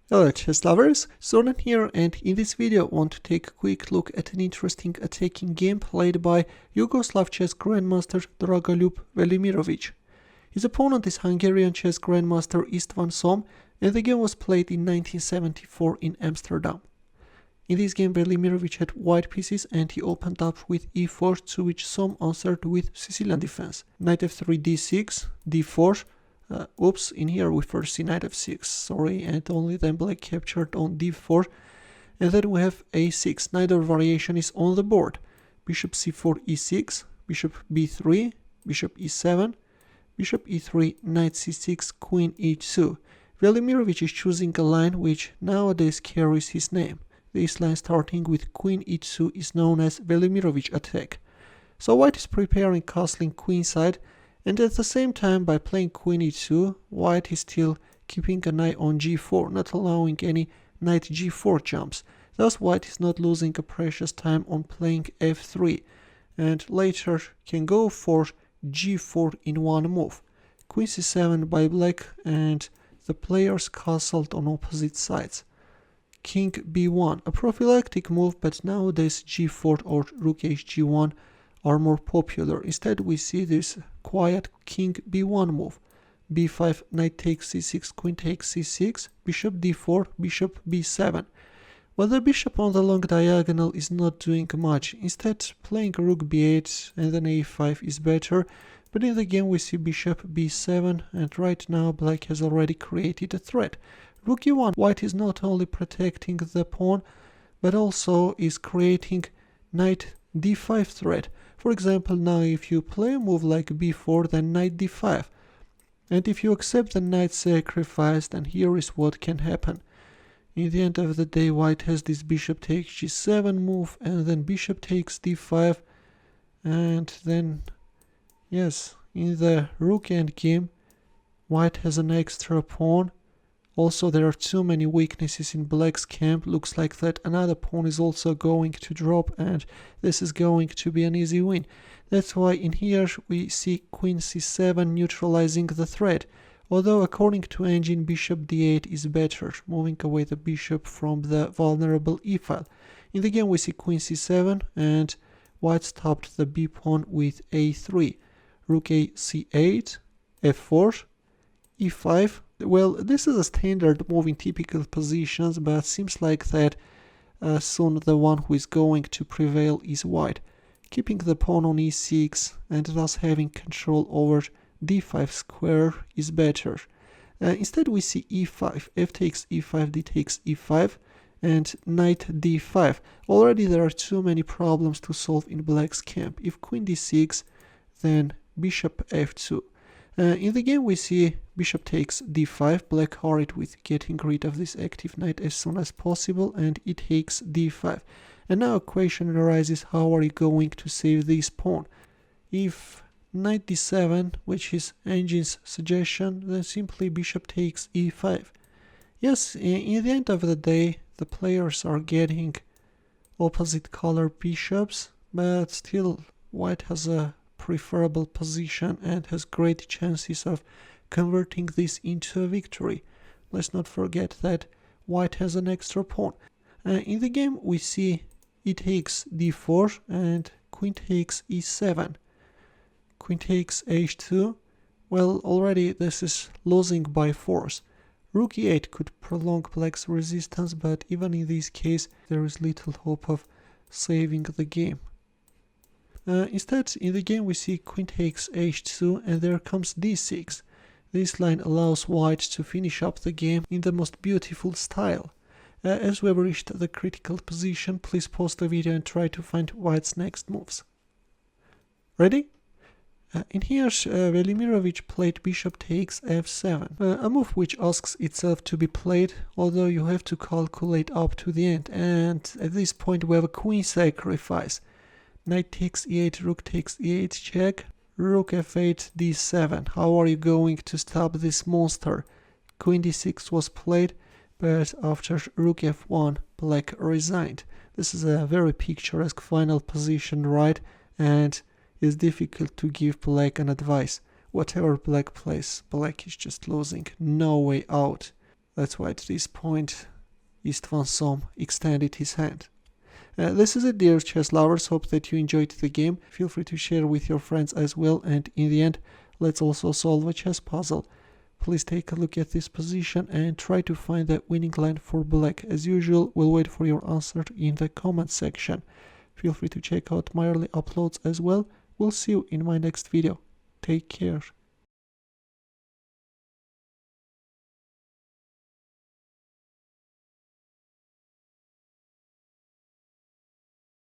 Hello chess lovers, Soren here, and in this video I want to take a quick look at an interesting attacking game played by Yugoslav chess grandmaster Dragoljub Velimirovic. His opponent is Hungarian chess grandmaster Istvan Csom, and the game was played in 1974 in Amsterdam. In this game Velimirovic had white pieces and he opened up with e4, to which Csom answered with Sicilian defense. Knight f3, d6, d4. In here we first see knight f6, sorry, and only then black captured on d4, and then we have a6. Neither variation is on the board. Bishop c4, e6, bishop b3, bishop e7, bishop e3, knight c6, queen e2. Velimirovic is choosing a line which nowadays carries his name. This line starting with queen e2 is known as Velimirovich Attack. So white is preparing castling queenside, and at the same time, by playing queen e2, white is still keeping an eye on g4, not allowing any knight g4 jumps. Thus white is not losing a precious time on playing f3, and later can go for g4 in one move. Queen c7 by black, and the players castled on opposite sides. King b1, a prophylactic move, but nowadays g4 or rook hg1 are more popular. Instead we see this quiet king b1 move. b5, knight takes c6, queen takes c6, bishop d4, bishop b7. Well, the bishop on the long diagonal is not doing much. Instead, playing rook b8 and then a5 is better, but in the game we see bishop b7, and right now black has already created a threat. Rook e1, white is not only protecting the pawn, but also is creating knight d5 threat. For example, now if you play a move like b4, then knight d5. And if you accept the knight sacrifice, then here is what can happen. In the end of the day, white has this bishop takes g7 move, and then bishop takes d5. And then, yes, in the rook endgame, white has an extra pawn. Also, there are too many weaknesses in black's camp. Looks like that another pawn is also going to drop, and this is going to be an easy win. That's why in here we see queen c7 neutralizing the threat. Although according to engine, bishop d8 is better, moving away the bishop from the vulnerable e-file. In the game we see queen c7, and white stopped the b pawn with a3. Rook a c8, f4, e5. Well, this is a standard move in typical positions, but seems like that soon the one who is going to prevail is white, keeping the pawn on e6 and thus having control over d5 square is better. Instead we see e5, f takes e5, d takes e5, and knight d5. Already there are too many problems to solve in black's camp. If queen d6, then bishop f2. In the game we see bishop takes d5, black hurried with getting rid of this active knight as soon as possible, and it takes d5. And now a question arises, how are you going to save this pawn? If knight d7, which is engine's suggestion, then simply bishop takes e5. Yes, in the end of the day, the players are getting opposite color bishops, but still white has a preferable position and has great chances of converting this into a victory. Let's not forget that white has an extra pawn. In the game we see e takes d4 and queen takes e7. Queen takes h2. Well, already this is losing by force. Rook e8 could prolong black's resistance, but even in this case there is little hope of saving the game. Instead, in the game we see queen takes h2, and there comes d6. This line allows white to finish up the game in the most beautiful style. As we have reached the critical position, please pause the video and try to find white's next moves. Ready? In here, Velimirovic played bishop takes f7, a move which asks itself to be played, although you have to calculate up to the end, and at this point we have a queen sacrifice. Knight takes e8, rook takes e8, check, rook f8, d7. How are you going to stop this monster? Queen d6 was played, but after rook f1, black resigned. This is a very picturesque final position, right? And it's difficult to give black an advice. Whatever black plays, black is just losing, no way out. That's why at this point Istvan Csom extended his hand. This is it, dear chess lovers. Hope that you enjoyed the game. Feel free to share with your friends as well, and in the end, let's also solve a chess puzzle. Please take a look at this position and try to find the winning line for black. As usual, we'll wait for your answer in the comment section. Feel free to check out my early uploads as well. We'll see you in my next video. Take care.